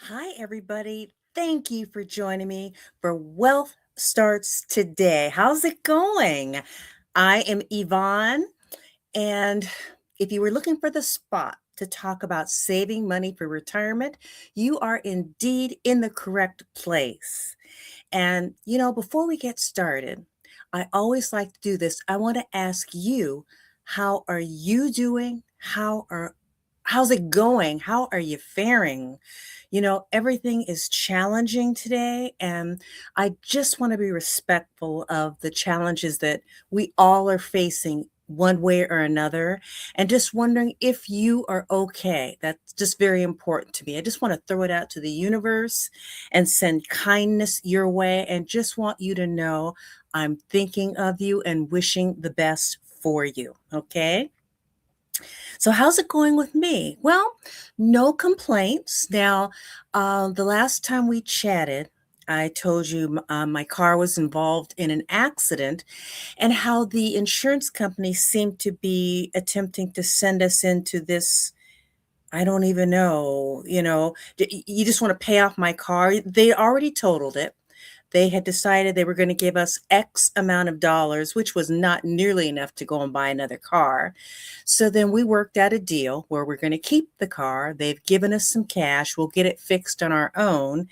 Hi, everybody. Thank you for joining me for Wealth Starts Today. How's it going? I am Yvonne, and if you were looking for the spot to talk about saving money for retirement, you are indeed in the correct place. And, before we get started, I always like to do this. I want to ask you, how are you doing? How's it going? How are you faring? Everything is challenging today, and I just want to be respectful of the challenges that we all are facing one way or another, and just wondering if you are okay. That's just very important to me. I just want to throw it out to the universe and send kindness your way, and just want you to know I'm thinking of you and wishing the best for you. Okay. So, how's it going with me? Well, no complaints. Now, the last time we chatted, I told you my car was involved in an accident and how the insurance company seemed to be attempting to send us into this. I don't even know, you just want to pay off my car. They already totaled it. They had decided they were going to give us X amount of dollars, which was not nearly enough to go and buy another car. So then we worked out a deal where we're going to keep the car. They've given us some cash. We'll get it fixed on our own,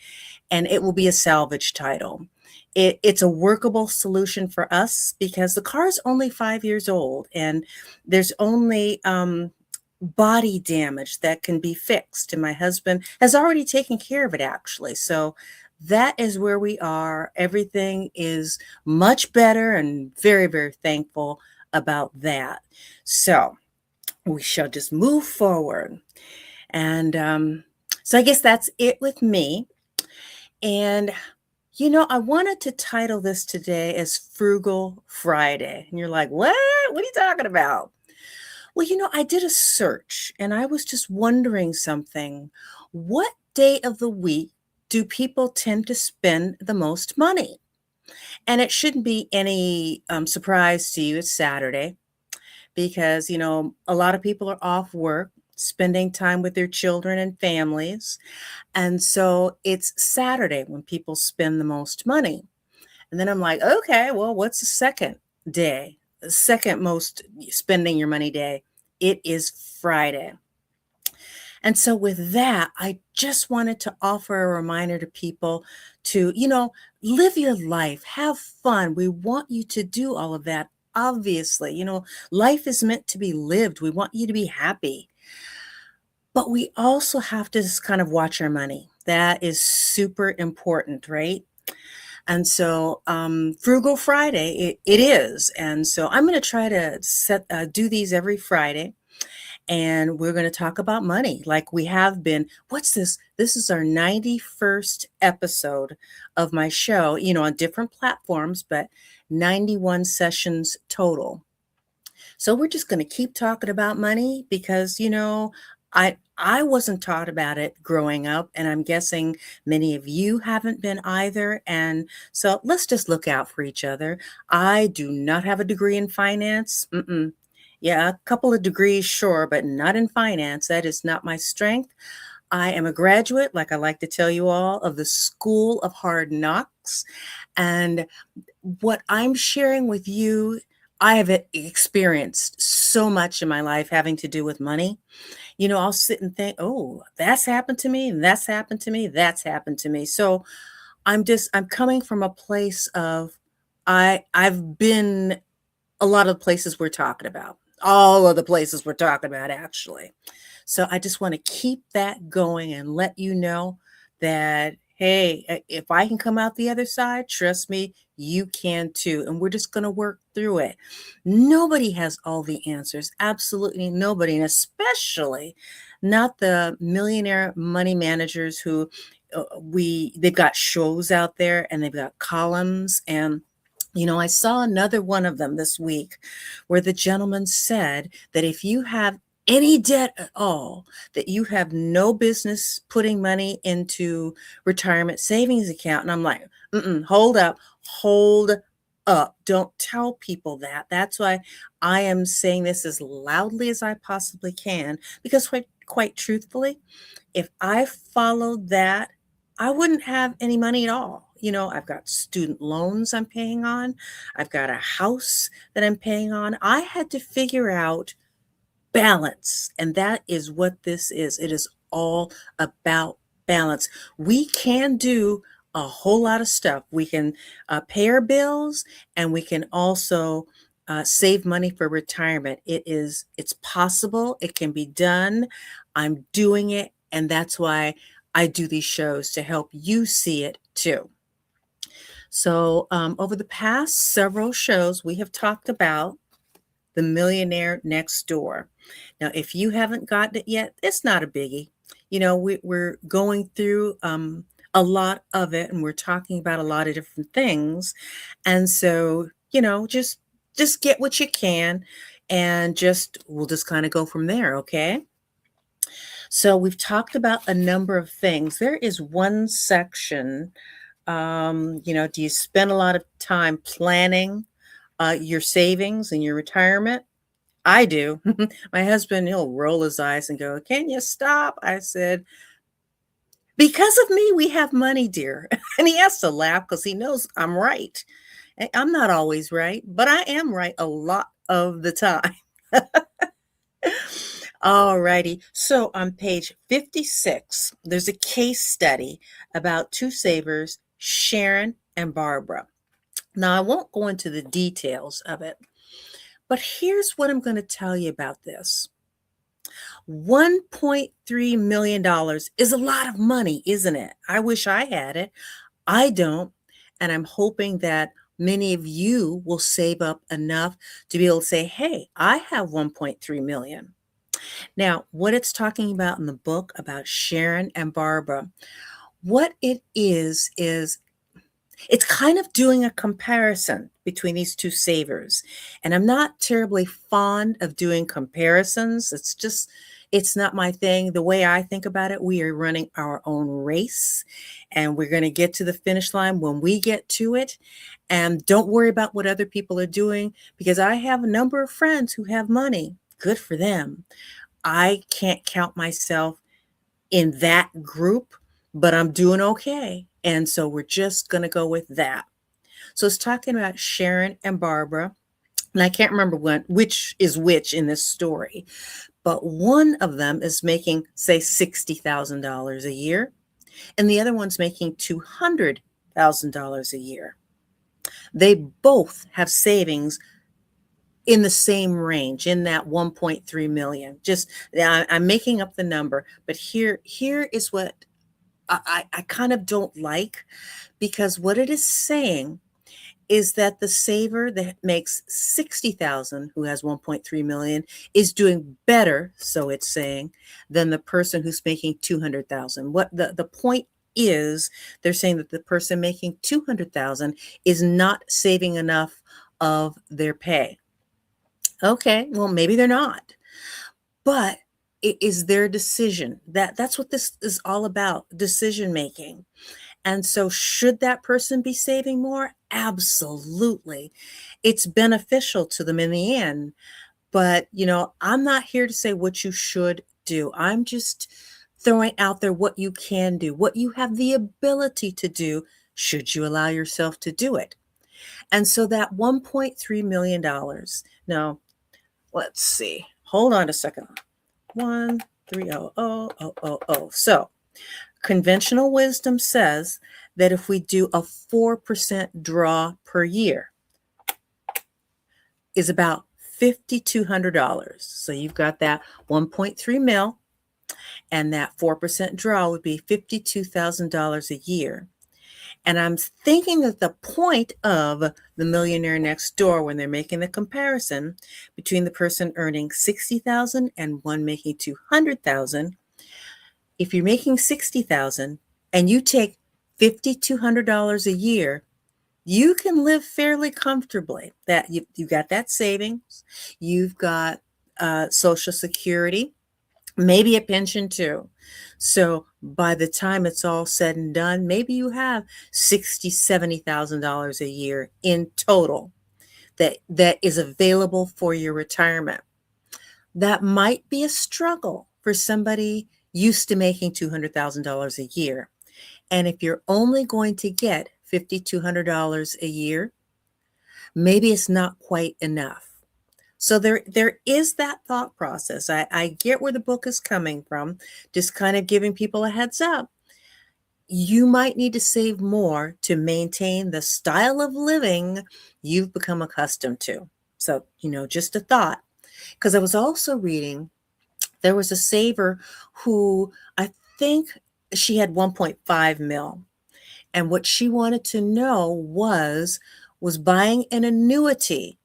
and it will be a salvage title. It's a workable solution for us because the car is only 5 years old, and there's only body damage that can be fixed. And my husband has already taken care of it, actually. So that is where we are. Everything is much better, and very, very thankful about that. So we shall just move forward. And so I guess that's it with me. And I wanted to title this today as Frugal Friday. And you're like, what? What are you talking about? Well, I did a search and I was just wondering something. What day of the week do people tend to spend the most money? And it shouldn't be any surprise to you. It's Saturday because, a lot of people are off work, spending time with their children and families. And so it's Saturday when people spend the most money. And then I'm like, okay, well, what's the second day? The second most spending your money day? It is Friday. And so, with that, I just wanted to offer a reminder to people to, live your life, have fun. We want you to do all of that. Obviously, life is meant to be lived. We want you to be happy. But we also have to just kind of watch our money. That is super important, right? And so, Frugal Friday, it is. And so, I'm going to try to do these every Friday, and we're going to talk about money like we have been. What's this? This is our 91st episode of my show, on different platforms, but 91 sessions total. So we're just going to keep talking about money because, I wasn't taught about it growing up, and I'm guessing many of you haven't been either. And so let's just look out for each other. I do not have a degree in finance. Mm-mm. Yeah, a couple of degrees, sure, but not in finance. That is not my strength. I am a graduate, like I like to tell you all, of the School of Hard Knocks. And what I'm sharing with you, I have experienced so much in my life having to do with money. I'll sit and think, oh, that's happened to me, and that's happened to me, that's happened to me. So I'm coming from a place of I've been a lot of the places we're talking about, all of the places we're talking about, actually. So I just want to keep that going and let you know that, hey, if I can come out the other side, trust me, you can too. And we're just going to work through it. Nobody has all the answers, absolutely nobody. And especially not the millionaire money managers who they've got shows out there and they've got columns. And I saw another one of them this week where the gentleman said that if you have any debt at all, that you have no business putting money into retirement savings account. And I'm like, hold up, hold up. Don't tell people that. That's why I am saying this as loudly as I possibly can, because quite truthfully, if I followed that, I wouldn't have any money at all. I've got student loans I'm paying on. I've got a house that I'm paying on. I had to figure out balance. And that is what this is. It is all about balance. We can do a whole lot of stuff. We can pay our bills, and we can also save money for retirement. It's possible. It can be done. I'm doing it. And that's why I do these shows, to help you see it too. So, over the past several shows, we have talked about the Millionaire Next Door. Now, if you haven't gotten it yet, it's not a biggie. We're going through a lot of it, and we're talking about a lot of different things. And so, just get what you can, and we'll just kind of go from there, okay? So we've talked about a number of things. There is one section, do you spend a lot of time planning your savings and your retirement? I do. My husband, he'll roll his eyes and go, "Can you stop?" I said, "Because of me, we have money, dear." And he has to laugh because he knows I'm right. I'm not always right, but I am right a lot of the time. All righty. So on page 56, there's a case study about two savers, Sharon and Barbara. Now, I won't go into the details of it, but here's what I'm going to tell you about this. $1.3 million is a lot of money, isn't it? I wish I had it. I don't. And I'm hoping that many of you will save up enough to be able to say, "Hey, I have 1.3 million." Now, what it's talking about in the book about Sharon and Barbara, what it is it's kind of doing a comparison between these two savers. And I'm not terribly fond of doing comparisons. It's not my thing. The way I think about it, we are running our own race, and we're going to get to the finish line when we get to it. And don't worry about what other people are doing, because I have a number of friends who have money. Good for them. I can't count myself in that group, but I'm doing okay. And so we're just going to go with that. So it's talking about Sharon and Barbara. And I can't remember which is which in this story, but one of them is making, say, $60,000 a year, and the other one's making $200,000 a year. They both have savings in the same range, in that 1.3 million. I'm making up the number, but here is what I kind of don't like, because what it is saying is that the saver that makes 60,000, who has 1.3 million, is doing better, so it's saying, than the person who's making 200,000. What the point is, they're saying that the person making 200,000 is not saving enough of their pay. Okay, well, maybe they're not, but it is their decision. That's what this is all about, decision making. And so, should that person be saving more? Absolutely. It's beneficial to them in the end. But, I'm not here to say what you should do. I'm just throwing out there what you can do, what you have the ability to do, should you allow yourself to do it. And so that $1.3 million. Now, let's see. Hold on a second. 1300000. So, conventional wisdom says that if we do a 4% draw per year, is about $5,200. So you've got that 1.3 mil, and that 4% draw would be $52,000 a year. And I'm thinking that the point of the Millionaire Next Door, when they're making the comparison between the person earning 60,000 and one making 200,000, if you're making 60,000 and you take $5,200 a year, you can live fairly comfortably. That you got that savings, you've got Social Security, maybe a pension too. So by the time it's all said and done, maybe you have $60,000-$70,000 a year in total that is available for your retirement. That might be a struggle for somebody used to making $200,000 a year. And if you're only going to get $5,200 a year, maybe it's not quite enough. So there is that thought process. I get where the book is coming from, just kind of giving people a heads up. You might need to save more to maintain the style of living you've become accustomed to. So, just a thought. Because I was also reading, there was a saver who I think she had 1.5 mil. And what she wanted to know was buying an annuity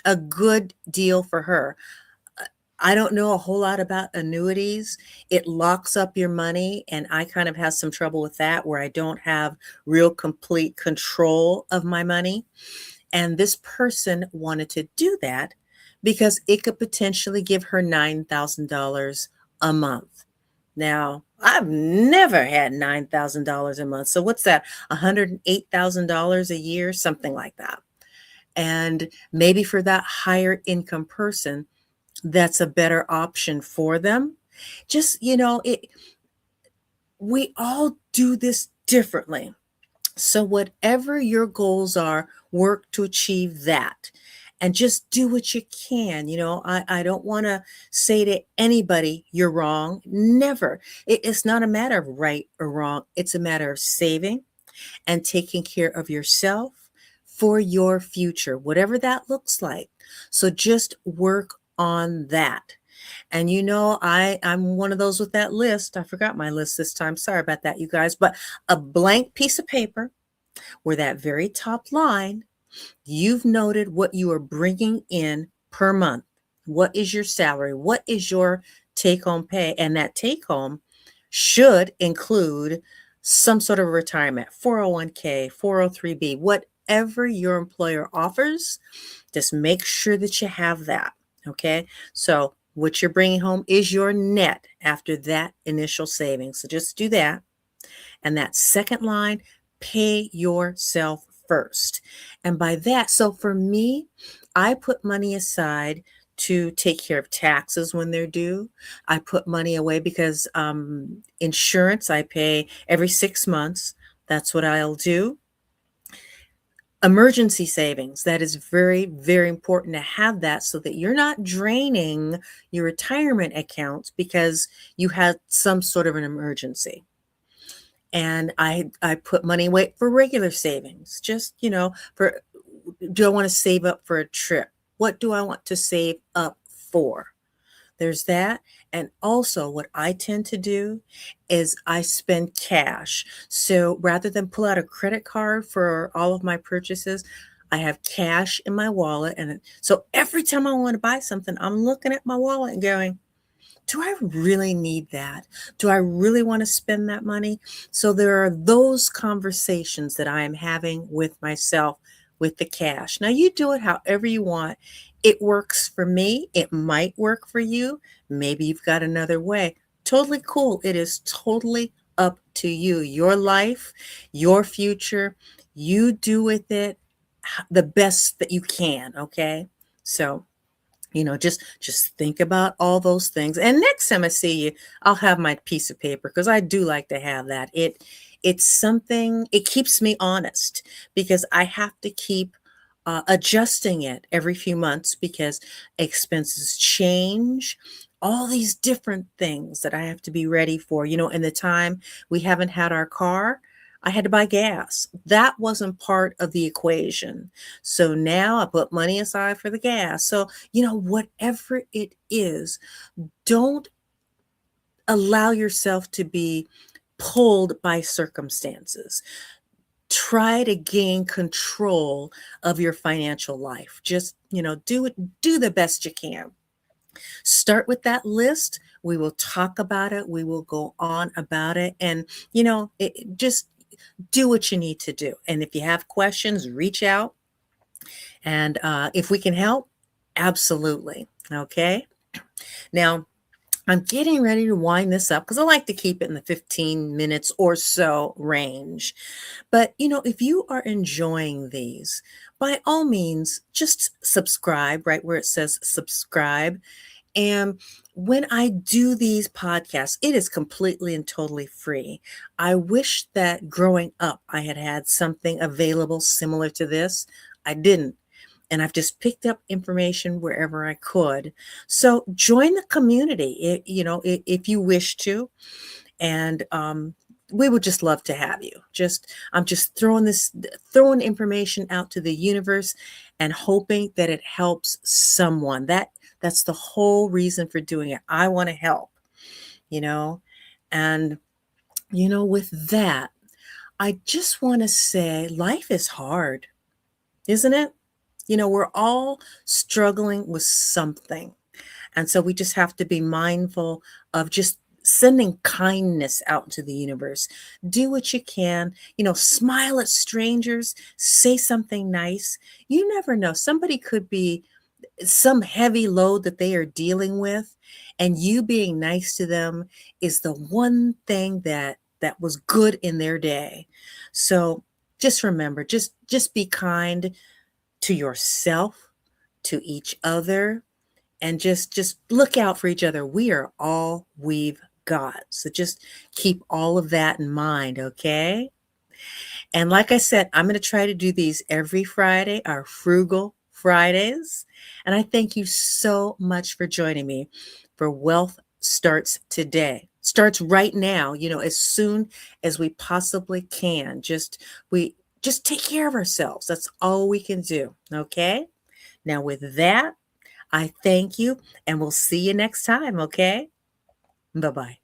a good deal for her? I don't know a whole lot about annuities. It locks up your money, and I kind of have some trouble with that where I don't have real complete control of my money. And this person wanted to do that because it could potentially give her $9,000 a month. Now, I've never had $9,000 a month. So what's that? $108,000 a year, something like that. And maybe for that higher income person, that's a better option for them. Just, we all do this differently. So whatever your goals are, work to achieve that. And just do what you can. I don't want to say to anybody, you're wrong. Never. It's not a matter of right or wrong. It's a matter of saving and taking care of yourself for your future, whatever that looks like. So just work on that. And I'm one of those with that list. I forgot my list this time. Sorry about that, you guys. But a blank piece of paper where that very top line, you've noted what you are bringing in per month. What is your salary? What is your take home pay? And that take home should include some sort of retirement, 401k, 403b, whatever your employer offers. Just make sure that you have that. Okay. So what you're bringing home is your net after that initial savings. So just do that. And that second line, pay yourself first. And by that, so for me, I put money aside to take care of taxes when they're due. I put money away because insurance I pay every 6 months. That's what I'll do. Emergency savings, that is very, very important to have that so that you're not draining your retirement accounts because you had some sort of an emergency. And I put money away for regular savings. Just, for do I want to save up for a trip? What do I want to save up for? There's that. And also, what I tend to do is I spend cash. So rather than pull out a credit card for all of my purchases, I have cash in my wallet. And so every time I want to buy something, I'm looking at my wallet and going, do I really need that? Do I really want to spend that money? So there are those conversations that I am having with myself with the cash. Now, you do it however you want. It works for me. It might work for you. Maybe you've got another way. Totally cool. It is totally up to you. Your life, your future. You do with it the best that you can. Okay. So, just think about all those things. And next time I see you, I'll have my piece of paper because I do like to have that. It's something, it keeps me honest because I have to keep adjusting it every few months because expenses change, all these different things that I have to be ready for. In the time we haven't had our car, I had to buy gas. That wasn't part of the equation. So now I put money aside for the gas. So, whatever it is, don't allow yourself to be pulled by circumstances. Try to gain control of your financial life. Just, do the best you can. Start with that list. We will talk about it. We will go on about it. And, just do what you need to do. And if you have questions, reach out. And if we can help, absolutely. Okay. Now, I'm getting ready to wind this up because I like to keep it in the 15 minutes or so range. But, if you are enjoying these, by all means, just subscribe right where it says subscribe. And when I do these podcasts, it is completely and totally free. I wish that growing up I had had something available similar to this. I didn't. And I've just picked up information wherever I could. So join the community, if you wish to. And we would just love to have you. I'm just throwing information out to the universe and hoping that it helps someone. That's the whole reason for doing it. I want to help, you know. And with that, I just want to say life is hard, isn't it? We're all struggling with something. And so we just have to be mindful of just sending kindness out to the universe. Do what you can, smile at strangers, say something nice. You never know. Somebody could be some heavy load that they are dealing with, and you being nice to them is the one thing that was good in their day. So just remember, just be kind to yourself, to each other, and just look out for each other. We are all we've got. So just keep all of that in mind, okay? And like I said, I'm going to try to do these every Friday, our Frugal Fridays. And I thank you so much for joining me for Wealth Starts Today. Starts right now, as soon as we possibly can. We just take care of ourselves. That's all we can do, okay? Now with that, I thank you and we'll see you next time, okay? Bye-bye.